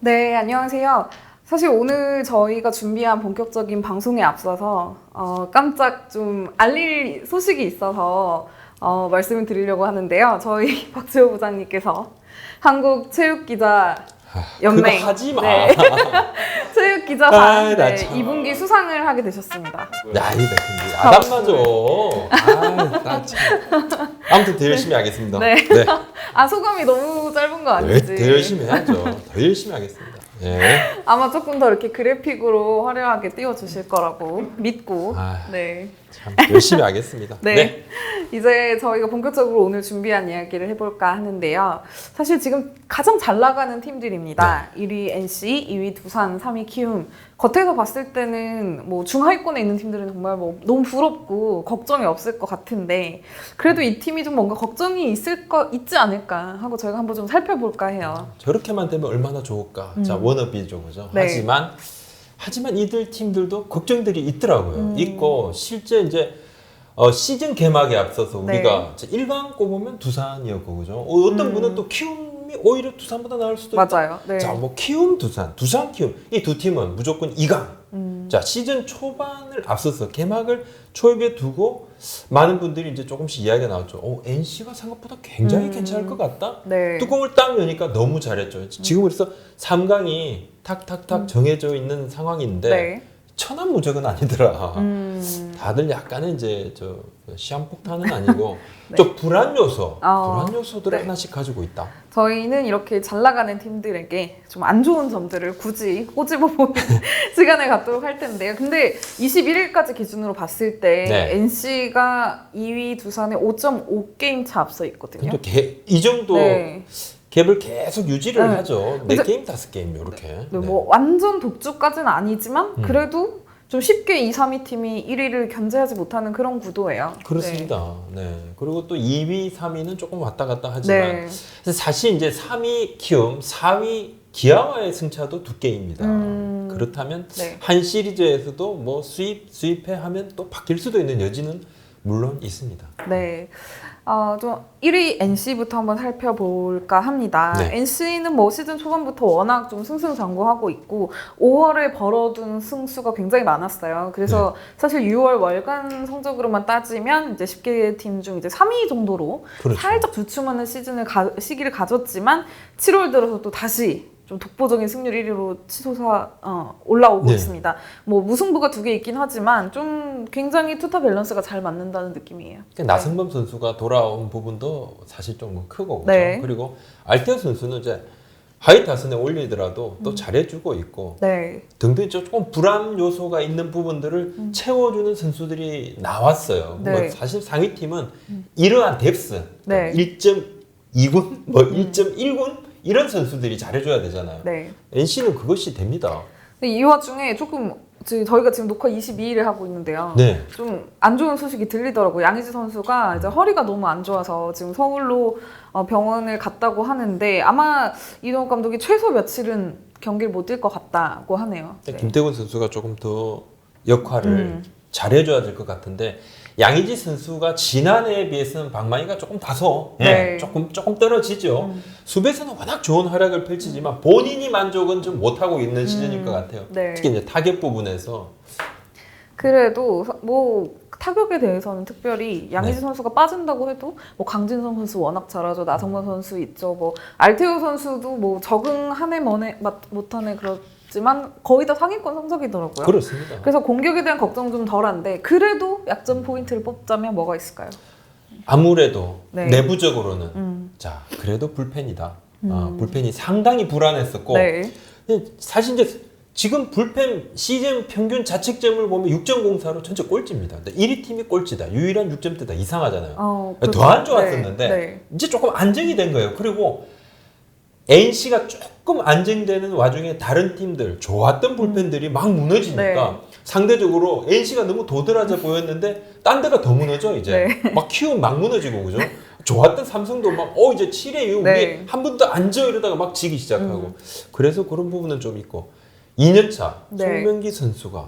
네, 안녕하세요. 사실 오늘 저희가 준비한 본격적인 방송에 앞서서 깜짝 좀 알릴 소식이 있어서 말씀을 드리려고 하는데요. 저희 박지호 부장님께서 한국체육기자 연맹 그거 하지 마. 네. 체육기자상 나 네, 참. 2분기 수상을 하게 되셨습니다. 야, 이 대표님. 아담마죠. 나 참. 아무튼 더 열심히 하겠습니다. 네. 아, 소감이 너무 짧은 거 아니지? 더 열심히 해야죠. 더 열심히 하겠습니다. 예. 아마 조금 더 이렇게 그래픽으로 화려하게 띄워주실 거라고 믿고 아. 네. 참 열심히 하겠습니다. 네. 이제 저희가 본격적으로 오늘 준비한 이야기를 해볼까 하는데요. 사실 지금 가장 잘 나가는 팀들입니다. 1위 NC, 2위 두산, 3위 키움. 겉에서 봤을 때는 뭐 중하위권에 있는 팀들은 정말 뭐 너무 부럽고 걱정이 없을 것 같은데 그래도 이 팀이 좀 뭔가 걱정이 있지 않을까 하고 저희가 한번 좀 살펴볼까 해요. 저렇게만 되면 얼마나 좋을까. 자, 워너비죠, 그죠? 네. 하지만 이들 팀들도 걱정들이 있더라고요. 있고 실제 이제 시즌 개막에 앞서서 우리가 1강 꼽으면 두산이었고, 그죠? 어떤 분은 또 키움이 오히려 두산보다 나을 수도 있다. 맞아요. 네. 자, 뭐 키움, 두산, 키움 이 두 팀은 무조건 2강. 자, 시즌 초반을 앞서서 개막을 초입에 두고 많은 분들이 이제 조금씩 이야기가 나왔죠. NC가 생각보다 굉장히 괜찮을 것 같다. 네. 뚜껑을 딱 여니까 너무 잘했죠. 지금 그래서 3강이 탁탁탁 정해져 있는 상황인데 네. 천하무적은 아니더라. 다들 약간은 이제 저 시한폭탄은 아니고 네. 좀 불안 요소들을 네. 하나씩 가지고 있다. 저희는 이렇게 잘 나가는 팀들에게 좀 안 좋은 점들을 굳이 꼬집어보는 시간을 갖도록 할 텐데요. 근데 21일까지 기준으로 봤을 때 네. NC가 2위 두산에 5.5게임 차 앞서 있거든요. 근데 이 정도 네. 갭을 계속 유지를 네. 하죠. 근데- 4게임, 5게임 이렇게. 네, 뭐 완전 독주까지는 아니지만 그래도 좀 쉽게 2, 3위 팀이 1위를 견제하지 못하는 그런 구도예요. 그렇습니다. 네. 그리고 또 2위, 3위는 조금 왔다 갔다 하지만 네. 사실 이제 3위 키움, 4위 기아와의 승차도 두 게임입니다. 그렇다면 네. 한 시리즈에서도 뭐 수입해 하면 또 바뀔 수도 있는 여지는 물론 있습니다. 네. 좀 1위 NC부터 한번 살펴볼까 합니다. 네. NC는 뭐 시즌 초반부터 워낙 좀 승승장구하고 있고 5월에 벌어둔 승수가 굉장히 많았어요. 그래서 사실 6월 월간 성적으로만 따지면 이제 10개 팀 중 이제 3위 정도로 그렇죠. 살짝 주춤하는 시기를 가졌지만 7월 들어서 또 다시 좀 독보적인 승률 1위로 치솟아 올라오고 네. 있습니다. 뭐 무승부가 2개 있긴 하지만 좀 굉장히 투타 밸런스가 잘 맞는다는 느낌이에요. 그러니까 나성범 선수가 돌아온 부분도 사실 좀 크고, 그죠? 네. 그리고 알테어 선수는 이제 하이 타선에 올리더라도 또 잘해주고 있고, 네. 등등 조금 불안 요소가 있는 부분들을 채워주는 선수들이 나왔어요. 네. 뭐 사실 상위 팀은 이러한 뎁스, 네. 1.2군, 뭐 1.1군 이런 선수들이 잘해줘야 되잖아요. 네. NC는 그것이 됩니다. 근데 이 와중에 조금 저희가 지금 녹화 22일에 하고 있는데요. 네. 좀 안 좋은 소식이 들리더라고요. 양의지 선수가 이제 허리가 너무 안 좋아서 지금 서울로 병원을 갔다고 하는데 아마 이동욱 감독이 최소 며칠은 경기를 못 뛸 것 같다고 하네요. 네. 김태균 선수가 조금 더 역할을 잘해줘야 될 것 같은데 양의지 선수가 지난해에 비해서는 방망이가 조금 다소 네. 조금 떨어지죠. 수비에서는 워낙 좋은 활약을 펼치지만 본인이 만족은 좀 못하고 있는 시즌일 것 같아요. 네. 특히 이제 타격 부분에서 그래도 뭐 타격에 대해서는 특별히 양의지 네. 선수가 빠진다고 해도 뭐 강진성 선수 워낙 잘하죠. 나성범 선수 있죠. 뭐 알테오 선수도 뭐 적응하네 못하네 그렇지만 거의 다 상위권 성적이더라고요. 그렇습니다. 그래서 공격에 대한 걱정 좀 덜한데 그래도 약점 포인트를 뽑자면 뭐가 있을까요? 아무래도 네. 내부적으로는 자 그래도 불펜이다. 불펜이 상당히 불안했었고 네. 사실 이제 지금 불펜 시즌 평균 자책점을 보면 6.04로 전체 꼴찌입니다. 1위 팀이 꼴찌다. 유일한 6점대다. 이상하잖아요. 더 안 좋았었는데 네. 이제 조금 안정이 된 거예요. 그리고 NC가 조금 안정되는 와중에 다른 팀들 좋았던 불펜들이 막 무너지니까 네. 상대적으로 NC가 너무 도드라져 보였는데 딴 데가 더 무너져 이제. 막 키움 막 무너지고 그죠? 좋았던 삼성도 막 이제 7회 이후 네. 우리 한 번도 안 져 이러다가 막 지기 시작하고 그래서 그런 부분은 좀 있고 2년차 네. 송명기 선수가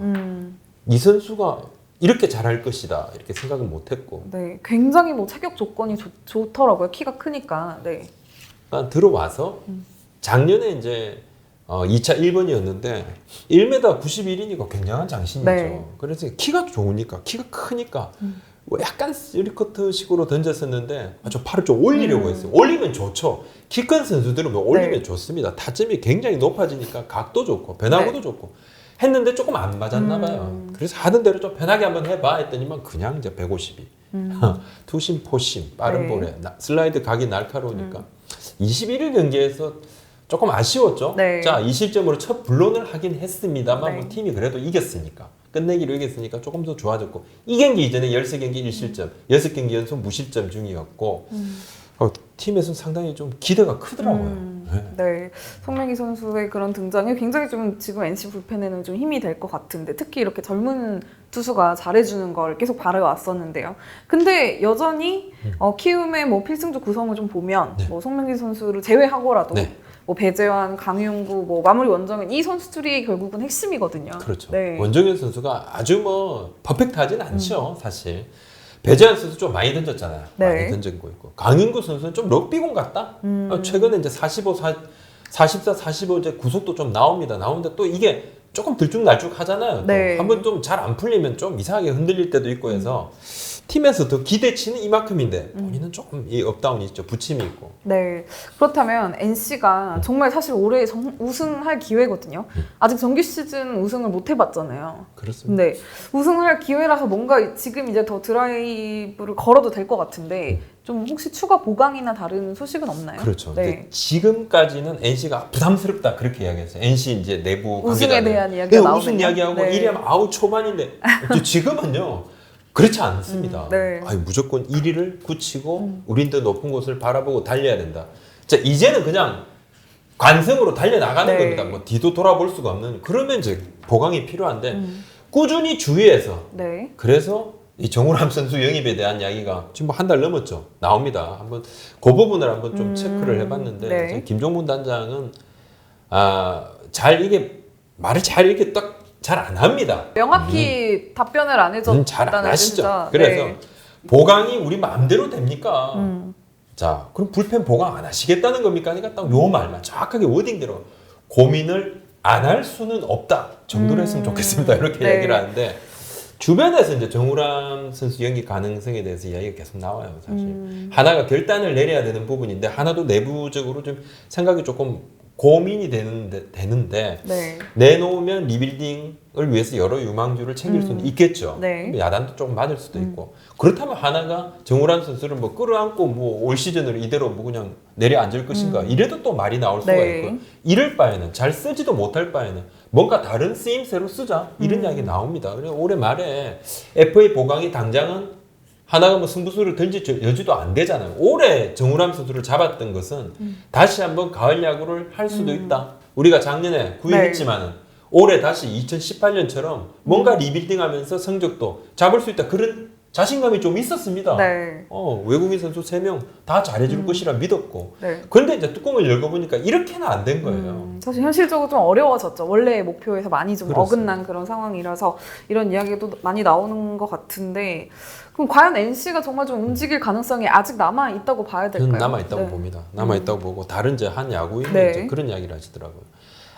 이 선수가 이렇게 잘할 것이다 이렇게 생각은 못했고 네, 굉장히 뭐 체격 조건이 좋더라고요. 키가 크니까. 네. 들어와서 작년에 이제 2차 1번이었는데 1m 91이니까 굉장한 장신이죠. 네. 그래서 키가 좋으니까 키가 크니까 뭐 약간 쓰리커트식으로 던졌었는데 저 팔을 좀 올리려고 했어요. 올리면 좋죠. 키 큰 선수들은 뭐 올리면 네. 좋습니다. 타점이 굉장히 높아지니까 각도 좋고 변화구도 네. 좋고 했는데 조금 안 맞았나 봐요. 그래서 하던 대로 좀 편하게 한번 해봐 했더니만 그냥 이제 152 투심 포심 빠른 네. 볼에 슬라이드 각이 날카로우니까 21일 경기에서 조금 아쉬웠죠. 네. 자, 이 실점으로 첫 불론을 하긴 했습니다.만 네. 뭐 팀이 그래도 이겼으니까 끝내기로 이겼으니까 조금 더 좋아졌고 이 경기 이전에 13경기 1실점 6경기 연속 무실점 중이었고 팀에서는 상당히 좀 기대가 크더라고요. 네. 네, 송명기 선수의 그런 등장이 굉장히 좀 지금 NC 불펜에는 좀 힘이 될 것 같은데 특히 이렇게 젊은 투수가 잘해주는 걸 계속 바라왔었는데요. 근데 여전히 키움의 뭐 필승조 구성을 좀 보면 네. 뭐 송명기 선수를 제외하고라도 네. 뭐 배재환, 강윤구, 뭐 마무리 원정은 이 선수들이 결국은 핵심이거든요. 그렇죠. 네. 원정현 선수가 아주 뭐 퍼펙트하진 않죠, 사실. 배재환 선수 좀 많이 던졌잖아요. 네. 많이 던진 거 있고. 강윤구 선수는 좀 럭비공 같다. 최근에 이제 44, 45 이제 구속도 좀 나옵니다. 나오는데 또 이게 조금 들쭉날쭉 하잖아요. 네. 한번 좀 잘 안 풀리면 좀 이상하게 흔들릴 때도 있고 해서 팀에서 더 기대치는 이만큼인데 본인은 조금 이 업다운이 있죠. 부침이 있고. 네. 그렇다면 NC가 정말 사실 올해 우승할 기회거든요. 아직 정규 시즌 우승을 못 해봤잖아요. 그렇습니다. 네. 우승을 할 기회라서 뭔가 지금 이제 더 드라이브를 걸어도 될 것 같은데 좀 혹시 추가 보강이나 다른 소식은 없나요? 그렇죠. 네. 근데 지금까지는 NC가 부담스럽다 그렇게 이야기했어요. NC 이제 내부 우승에 관계자들. 대한 이야기가 나오네요. 우승 이야기하고 네. 이래면 아우 초반인데 지금은요. 그렇지 않습니다. 네. 아니, 무조건 1위를 굳히고 우린 더 높은 곳을 바라보고 달려야 된다. 자, 이제는 그냥 관성으로 달려나가는 네. 겁니다. 뭐 뒤도 돌아볼 수가 없는. 그러면 이제 보강이 필요한데 꾸준히 주위에서 네. 그래서 이 정우람 선수 영입에 대한 이야기가 지금 뭐 한 달 넘었죠. 나옵니다. 한번 그 부분을 한번 좀 체크를 해봤는데 네. 김종문 단장은 잘 이게 말을 잘 이렇게 딱 잘 안 합니다. 명확히 답변을 안 해줬다는 잘 안 하시죠. 진짜, 그래서 네. 보강이 우리 마음대로 됩니까? 자, 그럼 불펜 보강 안 하시겠다는 겁니까? 그러니까 딱 요 말만 정확하게 워딩대로 고민을 안 할 수는 없다 정도로 했으면 좋겠습니다. 이렇게 네. 얘기를 하는데 주변에서 이제 정우람 선수 연기 가능성에 대해서 이야기가 계속 나와요. 사실 하나가 결단을 내려야 되는 부분인데 하나도 내부적으로 좀 생각이 조금 고민이 되는데 네. 내놓으면 리빌딩을 위해서 여러 유망주를 챙길 수는 있겠죠. 네. 야단도 조금 맞을 수도 있고. 그렇다면 하나가 정우란 선수를 뭐 끌어안고 뭐 올 시즌으로 이대로 뭐 그냥 내려앉을 것인가. 이래도 또 말이 나올 수가 네. 있고. 이럴 바에는 잘 쓰지도 못할 바에는 뭔가 다른 쓰임새로 쓰자. 이런 이야기 나옵니다. 그래서 올해 말에 FA 보강이 당장은 하나가 뭐 승부수를 던질 여지도 안 되잖아요. 올해 정우람 선수를 잡았던 것은 다시 한번 가을 야구를 할 수도 있다. 우리가 작년에 구입했지만은 올해 다시 2018년처럼 뭔가 리빌딩하면서 성적도 잡을 수 있다. 그런 자신감이 좀 있었습니다. 네. 외국인 선수 3명 다 잘해줄 것이라 믿었고. 네. 그런데 이제 뚜껑을 열어보니까 이렇게는 안 된 거예요. 사실 현실적으로 좀 어려워졌죠. 원래의 목표에서 많이 좀 그렇습니다. 어긋난 그런 상황이라서 이런 이야기도 많이 나오는 것 같은데 그럼 과연 NC가 정말 좀 움직일 가능성이 아직 남아 있다고 봐야 될까요? 저는 남아있다고 네. 봅니다. 남아있다고 보고 다른 이제 한 야구인은 네. 이제 그런 이야기를 하시더라고요.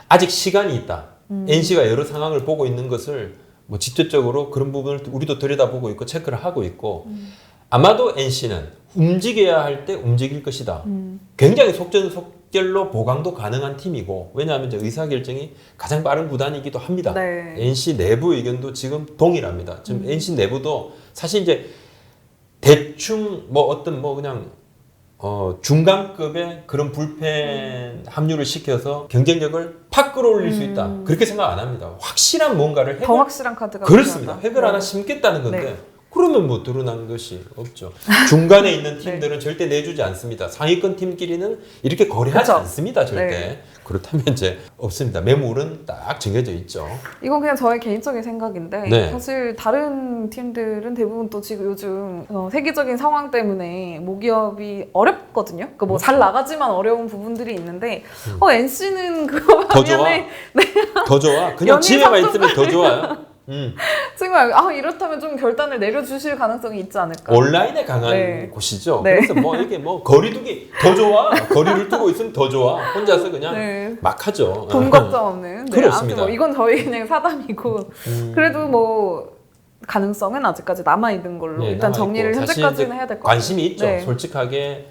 아직 시간이 있다. NC가 여러 상황을 보고 있는 것을 뭐 직접적으로 그런 부분을 우리도 들여다보고 있고 체크를 하고 있고 아마도 NC는 움직여야 할 때 움직일 것이다. 굉장히 속전속결로 보강도 가능한 팀이고 왜냐하면 이제 의사결정이 가장 빠른 구단이기도 합니다. 네. NC 내부 의견도 지금 동일합니다. 지금 NC 내부도 사실 이제 대충 뭐 어떤 뭐 그냥 중간급의 그런 불펜 합류를 시켜서 경쟁력을 팍 끌어올릴 수 있다. 그렇게 생각 안 합니다. 확실한 뭔가를 더 확실한 카드가 그렇습니다. 필요하다. 획을 네. 하나 심겠다는 건데 네. 그러면 뭐 드러난 것이 없죠. 중간에 있는 팀들은 절대 내주지 않습니다. 상위권 팀끼리는 이렇게 거래하지 그쵸? 않습니다. 절대. 네. 그렇다면 이제 없습니다. 매물은 딱 정해져 있죠. 이건 그냥 저의 개인적인 생각인데 네. 사실 다른 팀들은 대부분 또 지금 요즘 세계적인 상황 때문에 모기업이 어렵거든요. 그러니까 뭐 잘 나가지만 어려운 부분들이 있는데 NC는 그거 더 좋아. 반면에 더 좋아. 그냥 연일 집에만 상품을- 있으면 더 좋아요. 정말 이렇다면 좀 결단을 내려주실 가능성이 있지 않을까. 온라인에 강한 네. 곳이죠. 네. 그래서 뭐 이게 뭐 거리두기 더 좋아. 거리를 두고 있으면 더 좋아. 혼자서 그냥 네. 막 하죠. 돈 걱정 없는. 네, 그렇습니다. 아무튼 뭐 이건 저희 그냥 사담이고 그래도 뭐 가능성은 아직까지 남아 있는 걸로 네, 일단 남아있고. 정리를 사실 현재까지는 이제 해야 될 것 같아요. 관심이 있죠. 네. 솔직하게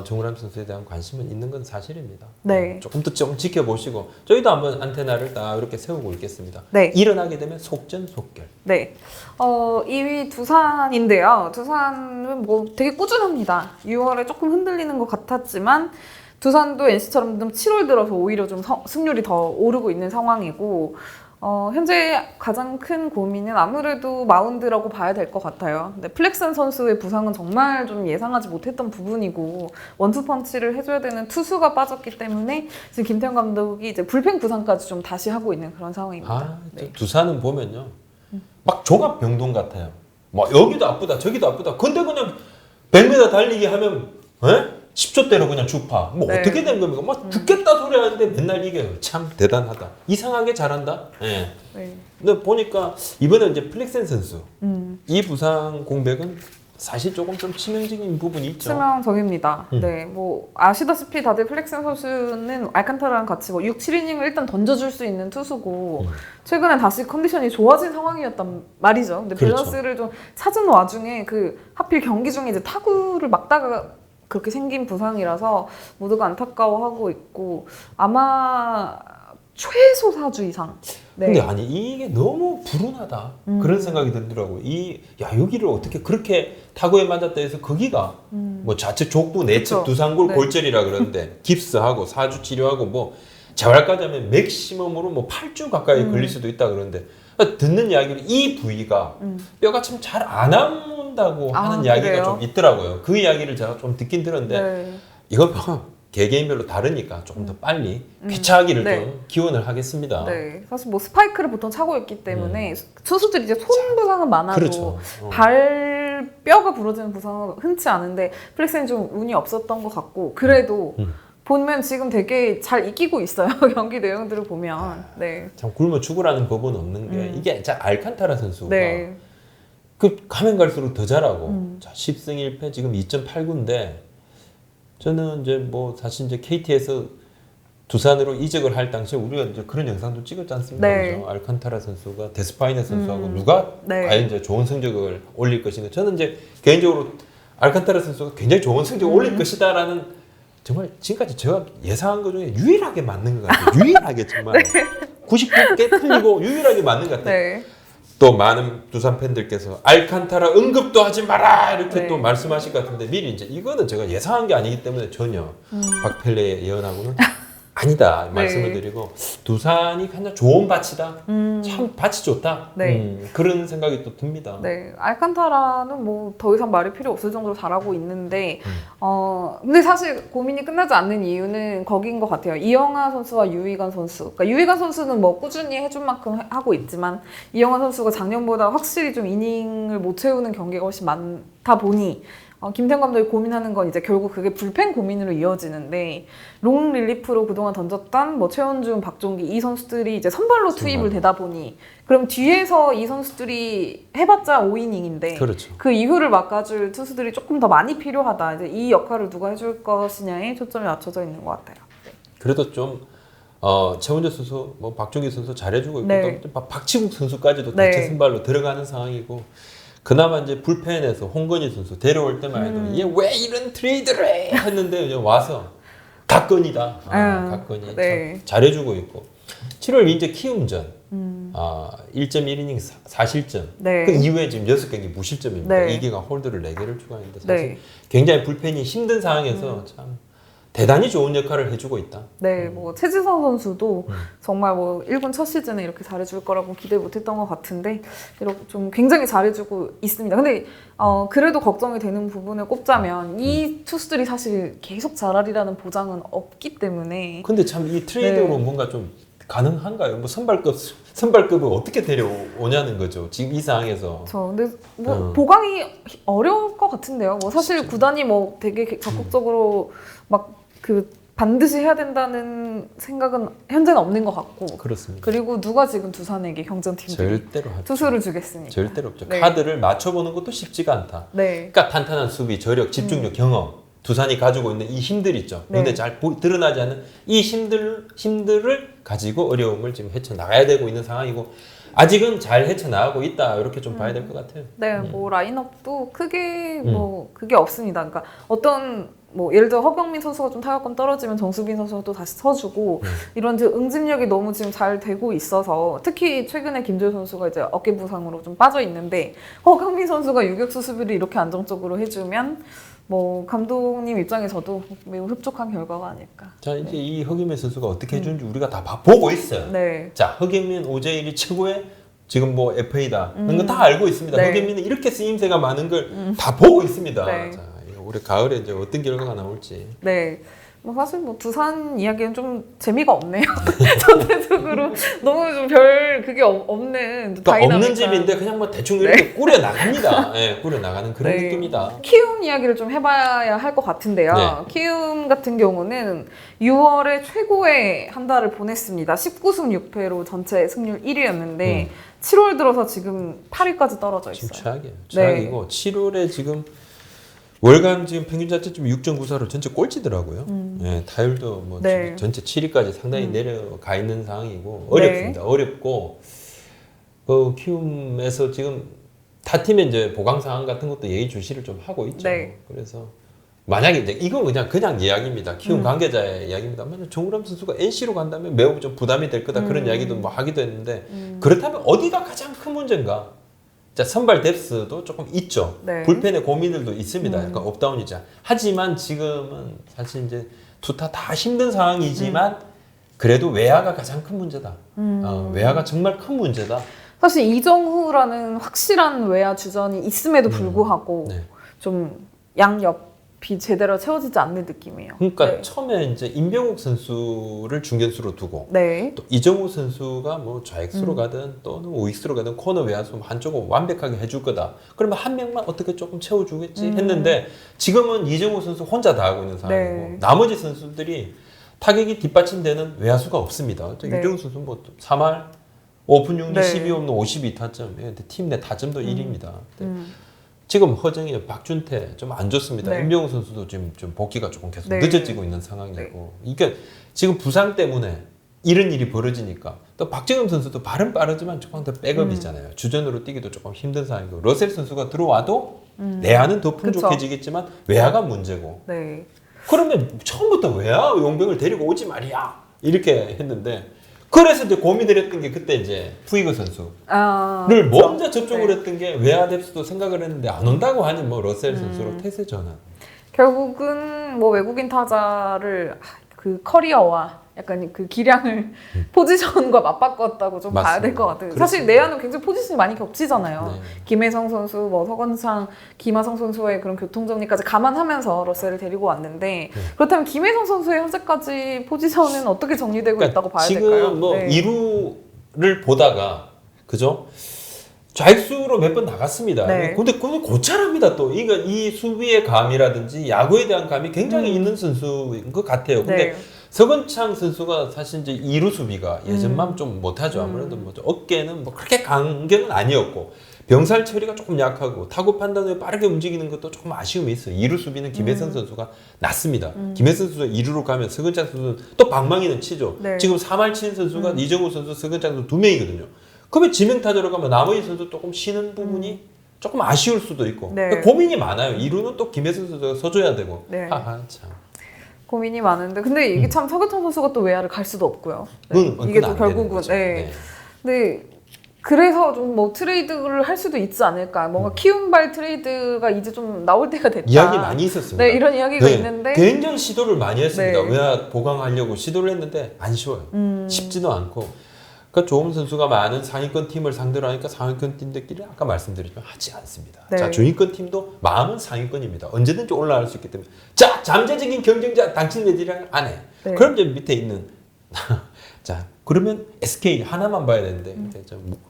정우람 선수에 대한 관심은 있는 건 사실입니다. 네. 조금 더 좀 지켜보시고 저희도 한번 안테나를 딱 이렇게 세우고 있겠습니다. 네. 일어나게 되면 속전속결. 네. 2위 두산인데요. 두산은 뭐 되게 꾸준합니다. 6월에 조금 흔들리는 것 같았지만 두산도 NC처럼 좀 7월 들어서 오히려 좀 승률이 더 오르고 있는 상황이고 현재 가장 큰 고민은 아무래도 마운드라고 봐야 될 것 같아요. 근데 플렉슨 선수의 부상은 정말 좀 예상하지 못했던 부분이고 원투펀치를 해줘야 되는 투수가 빠졌기 때문에 지금 김태형 감독이 이제 불펜 구상까지 좀 다시 하고 있는 그런 상황입니다. 네. 두산은 보면요, 막 종합 병동 같아요. 뭐 여기도 아프다, 저기도 아프다. 근데 그냥 100m 달리기 하면 10초대로 그냥 주파. 뭐 네. 어떻게 된 겁니까? 막 죽겠다 소리 하는데 맨날 이겨요. 참 대단하다. 이상하게 잘한다. 예. 네. 근데 보니까 이번에 이제 플렉센 선수 이 부상 공백은 사실 조금 좀 치명적인 부분이 있죠. 치명적입니다. 네, 뭐 아시다시피 다들 플렉슨 선수는 알칸타라랑 같이 뭐 6, 7이닝을 일단 던져줄 수 있는 투수고 최근에 다시 컨디션이 좋아진 상황이었단 말이죠. 근데 그렇죠. 밸런스를 좀 찾은 와중에 하필 경기 중에 이제 타구를 막다가 그렇게 생긴 부상이라서 모두가 안타까워하고 있고 아마 최소 4주 이상. 네. 근데 아니 이게 너무 불운하다 그런 생각이 들더라고요. 여기를 어떻게 그렇게 타구에 맞았다 해서 거기가 뭐 좌측 족부 내측 그쵸. 두상골 네. 골절이라 그러는데 깁스하고 4주 치료하고 뭐 재활까지 하면 맥시멈으로 뭐 8주 가까이 걸릴 수도 있다 그러는데 듣는 이야기로 이 부위가 뼈가 참 잘 안 아문다고 하는 이야기가 그래요? 좀 있더라고요. 그 이야기를 제가 좀 듣긴 들었는데 네. 이건 개개인별로 다르니까 조금 더 빨리 쾌차하기를 네. 좀 기원을 하겠습니다. 네, 사실 뭐 스파이크를 보통 차고 있기 때문에 투수들이 이제 손 부상은 많아도 그렇죠. 발뼈가 부러지는 부상은 흔치 않은데 플렉스는 좀 운이 없었던 것 같고 그래도 보면 지금 되게 잘 이기고 있어요. 경기 내용들을 보면. 네. 참 굶어 죽으라는 법은 없는 게 이게 진짜 알칸타라 선수가 네. 그 가면 갈수록 더 잘하고 자 10승 1패 지금 2.89인데 저는 이제 뭐 사실 이제 KT에서 두산으로 이적을 할 당시에 우리가 이제 그런 영상도 찍었지 않습니까? 네. 그죠? 알칸타라 선수가 데스파이네 선수하고 누가 네. 과연 이제 좋은 성적을 올릴 것인가? 저는 이제 개인적으로 알칸타라 선수가 굉장히 좋은 성적을 올릴 것이다라는 정말 지금까지 제가 예상한 것 중에 유일하게 맞는 것 같아요. 유일하게 정말 99개 틀리고 유일하게 맞는 것 같아요. 네. 또 많은 두산 팬들께서 알칸타라 언급도 하지 마라 이렇게 네. 또 말씀하실 것 같은데 미리 이제 이거는 제가 예상한 게 아니기 때문에 전혀 박펠레의 예언하고는 아니다 말씀을 드리고 두산이 가장 좋은 밭이다. 참 밭이 좋다. 네. 그런 생각이 또 듭니다. 네, 알칸타라는 뭐 더 이상 말이 필요 없을 정도로 잘하고 있는데, 근데 사실 고민이 끝나지 않는 이유는 거기인 것 같아요. 이영하 선수와 유희관 선수. 그러니까 유희관 선수는 뭐 꾸준히 해준 만큼 하고 있지만, 이영하 선수가 작년보다 확실히 좀 이닝을 못 채우는 경기가 훨씬 많다 보니, 김태형 감독이 고민하는 건 이제 결국 그게 불펜 고민으로 이어지는데 롱 릴리프로 그동안 던졌던 뭐 최원준, 박종기 이 선수들이 이제 선발로 투입을 되다 보니 그럼 뒤에서 이 선수들이 해봤자 5이닝인데 그렇죠. 그 이후를 막아줄 투수들이 조금 더 많이 필요하다. 이제 이 역할을 누가 해줄 것이냐에 초점이 맞춰져 있는 것 같아요. 네. 그래도 좀 최원재 선수, 뭐 박종기 선수 잘해주고 있고 네. 또 박치국 선수까지도 네. 대체 선발로 들어가는 상황이고 그나마 이제 불펜에서 홍건희 선수 데려올 때만 해도 얘 왜 이런 트레이드를 해 했는데 이제 와서 각건이다. 각건이 네. 참 잘해주고 있고 7월 이제 키움전 1.1이닝 4실점 네. 그 이후에 지금 6경기 무실점입니다. 네. 이기가 홀드를 4개를 추가했는데 사실 네. 굉장히 불펜이 힘든 상황에서 참 대단히 좋은 역할을 해주고 있다. 네, 뭐 최지성 선수도 정말 뭐 1군 첫 시즌에 이렇게 잘해줄 거라고 기대 못했던 것 같은데 이렇게 좀 굉장히 잘해주고 있습니다. 근데 그래도 걱정이 되는 부분을 꼽자면 이 투수들이 사실 계속 잘하리라는 보장은 없기 때문에. 근데 참 이 트레이드로 네. 뭔가 좀 가능한가요? 뭐 선발급을 어떻게 데려오냐는 거죠. 지금 이 상황에서. 근데 뭐 보강이 어려울 것 같은데요. 뭐 사실 구단이 뭐 되게 적극적으로 막 그 반드시 해야 된다는 생각은 현재는 없는 것 같고 그렇습니다. 그리고 누가 지금 두산에게 경쟁팀들이 절대로 하죠. 투수를 주겠습니까? 절대로 없죠. 네. 카드를 맞춰보는 것도 쉽지가 않다. 네. 그러니까 탄탄한 수비, 저력, 집중력, 경험 두산이 가지고 있는 이 힘들 있죠. 네. 근데 잘 드러나지 않는 이 힘들을 가지고 어려움을 지금 헤쳐나가야 되고 있는 상황이고 아직은 잘 헤쳐나가고 있다 이렇게 좀 봐야 될 것 같아요. 네, 뭐 라인업도 크게 뭐 그게 없습니다. 그러니까 어떤 뭐 예를 들어 허경민 선수가 좀 타격감 떨어지면 정수빈 선수가 또 다시 서주고 이런 이제 응집력이 너무 지금 잘 되고 있어서 특히 최근에 김도현 선수가 이제 어깨 부상으로 좀 빠져 있는데 허경민 선수가 유격수 수비를 이렇게 안정적으로 해주면 뭐 감독님 입장에서도 매우 흡족한 결과가 아닐까. 자 이제 이 허경민 선수가 어떻게 해주는지 우리가 다 보고 있어요. 네. 자 허경민 오재일이 최고의 지금 뭐 FA다 이런 거 다 알고 있습니다. 네. 허경민은 이렇게 쓰임새가 많은 걸 다 보고 있습니다. 네. 자 이거 올해 가을에 이제 어떤 결과가 나올지. 네. 뭐 사실 뭐 두산 이야기는 좀 재미가 없네요. 전체적으로 너무 좀 별 그게 없는 그러니까 없는 다이나믹한. 집인데 그냥 뭐 대충 이렇게 꾸려 나갑니다. 예, 꾸려 나가는 그런 네. 느낌이다. 키움 이야기를 좀 해봐야 할 것 같은데요. 네. 키움 같은 경우는 6월에 최고의 한 달을 보냈습니다. 19승 6패로 전체 승률 1위였는데 7월 들어서 지금 8위까지 떨어져 있어요. 지금 최악이에요. 네. 최악이고 7월에 지금 월간 지금 평균 자책점 6.94로 전체 꼴찌더라고요. 예, 타율도 뭐 네. 전체 7위까지 상당히 내려가 있는 상황이고 네. 어렵습니다. 어렵고 그 키움에서 지금 타 팀의 이제 보강 상황 같은 것도 예의주시를 좀 하고 있죠. 네. 그래서 만약에 이제 이건 그냥 이야기입니다. 키움 관계자의 이야기입니다. 만약 정우람 선수가 NC로 간다면 매우 좀 부담이 될 거다 그런 이야기도 뭐 하기도 했는데 그렇다면 어디가 가장 큰 문제인가? 자 선발 뎁스도 조금 있죠. 네. 불펜의 고민들도 있습니다. 약간 업다운이자. 하지만 지금은 사실 이제 두타 다 힘든 상황이지만 그래도 외야가 가장 큰 문제다. 외야가 정말 큰 문제다. 사실 이정후라는 확실한 외야 주전이 있음에도 불구하고 네. 좀 양옆이 제대로 채워지지 않는 느낌이에요. 그러니까 네. 처음에 이제 임병욱 선수를 중견수로 두고 네. 또 이정우 선수가 뭐 좌익수로 가든 또는 우익수로 가든 코너 외야수 한쪽을 완벽하게 해줄 거다. 그러면 한 명만 어떻게 조금 채워주겠지 했는데 지금은 이정우 선수 혼자 다 하고 있는 상황이고 네. 나머지 선수들이 타격이 뒷받침되는 외야수가 없습니다. 또 네. 이정우 선수 뭐 3할 오픈 용지 네. 12홈런 52타점, 팀 내 타점도 1위입니다. 지금 허정이 박준태 좀 안 좋습니다. 네. 임병우 선수도 지금 좀 복귀가 조금 계속 네. 늦어지고 있는 상황이고 이게 지금 부상 때문에 이런 일이 벌어지니까 또 박정현 선수도 발은 빠르지만 조금 더 백업이잖아요. 주전으로 뛰기도 조금 힘든 상황이고 러셀 선수가 들어와도 내야는 더 풍족해지겠지만 외야가 문제고 네. 그러면 처음부터 외야 용병을 데리고 오지 말이야 이렇게 했는데 그래서 이제 고민을 했던 게 그때 이제 푸이그 선수를 그렇죠. 먼저 접종을 네. 했던 게 외야 뎁스도 생각을 했는데 안 온다고 하니 뭐 러셀 선수로 태세 전환. 결국은 뭐 외국인 타자를 그 커리어와 약간 그 기량을 포지션과 맞바꿨다고 좀 봐야 될 것 같아요. 그렇습니다. 사실 내야는 굉장히 포지션이 많이 겹치잖아요. 네. 김혜성 선수, 뭐 서건창, 김하성 선수의 그런 교통정리까지 감안하면서 러셀을 데리고 왔는데 그렇다면 김혜성 선수의 현재까지 포지션은 어떻게 정리되고 있다고 봐야 지금 될까요? 뭐 네. 2루를 보다가 그죠? 좌익수로 몇 번 나갔습니다. 네. 근데 그건 고찰합니다 또. 이 수비의 감이라든지 야구에 대한 감이 굉장히 있는 선수인 것 같아요. 근데 네. 서건창 선수가 사실 이제 2루 수비가 예전만 좀 못하죠. 아무래도 뭐 어깨는 뭐 그렇게 강경은 아니었고 병살 처리가 조금 약하고 타구 판단 후에 빠르게 움직이는 것도 조금 아쉬움이 있어요. 2루 수비는 김혜선 선수가 낫습니다. 김혜선 선수가 2루로 가면 서건창 선수는 또 방망이는 치죠. 네. 지금 3할 치는 선수가 이정우 선수, 서건창 선수 2명이거든요. 그러면 지명타자로 가면 나머지 선수 조금 쉬는 부분이 조금 아쉬울 수도 있고 네. 그러니까 고민이 많아요. 2루는 또 김혜선 선수가 서줘야 되고 네. 하하 참. 고민이 많은데 근데 이게 참 서건창 선수가 또 외야를 갈 수도 없고요. 그건 이게 안 또 되는 결국은 거죠. 네. 근데 그래서 좀 뭐 트레이드를 할 수도 있지 않을까. 뭔가 키움발 트레이드가 이제 좀 나올 때가 됐다. 이야기 많이 있었습니다. 네, 이런 이야기가 네, 있는데 굉장히 시도를 많이 했습니다. 네. 외야 보강하려고 시도를 했는데 안 쉬워요. 쉽지도 않고. 그러니까 조금 선수가 많은 상위권 팀을 상대로 하니까 상위권 팀들끼리 아까 말씀드렸지만 하지 않습니다. 네. 자, 중위권 팀도 마음은 상위권입니다. 언제든지 올라갈 수 있기 때문에 자, 잠재적인 경쟁자 당신네들이랑 안 해. 네. 그럼 이제 밑에 있는 자, 그러면 SK 하나만 봐야 되는데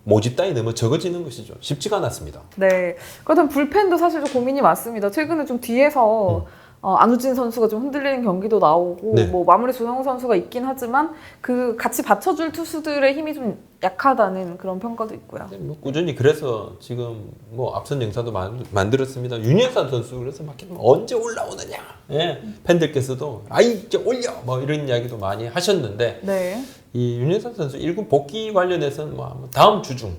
모집 따위 너무 적어지는 것이죠. 쉽지가 않았습니다. 네. 그렇다면 불펜도 사실 좀 고민이 많습니다. 최근에 좀 뒤에서 안우진 선수가 좀 흔들리는 경기도 나오고 네. 뭐 마무리 조성호 선수가 있긴 하지만 그 같이 받쳐줄 투수들의 힘이 좀 약하다는 그런 평가도 있고요. 뭐 꾸준히 그래서 지금 뭐 앞선 영상도 만들었습니다. 윤현산 선수 그래서 막 언제 올라오느냐, 예, 팬들께서도 아이 이제 올려 뭐 이런 이야기도 많이 하셨는데 네. 이 윤현산 선수 1군 복귀 관련해서는 뭐 아마 다음 주 중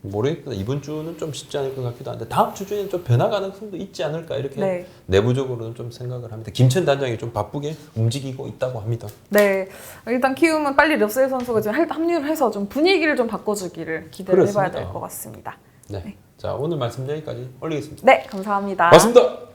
모르겠다. 이번 주는 좀 쉽지 않을 것 같기도 한데 다음 주 중에는 좀 변화 가능성도 있지 않을까 이렇게 네. 내부적으로는 좀 생각을 합니다. 김천 단장이 좀 바쁘게 움직이고 있다고 합니다. 네. 일단 키움은 빨리 르셀 선수가 지금 합류를 해서 좀 분위기를 좀 바꿔주기를 기대를 해봐야 그렇습니다. 될 것 같습니다. 네. 자, 오늘 말씀 여기까지 올리겠습니다. 네, 감사합니다. 맞습니다.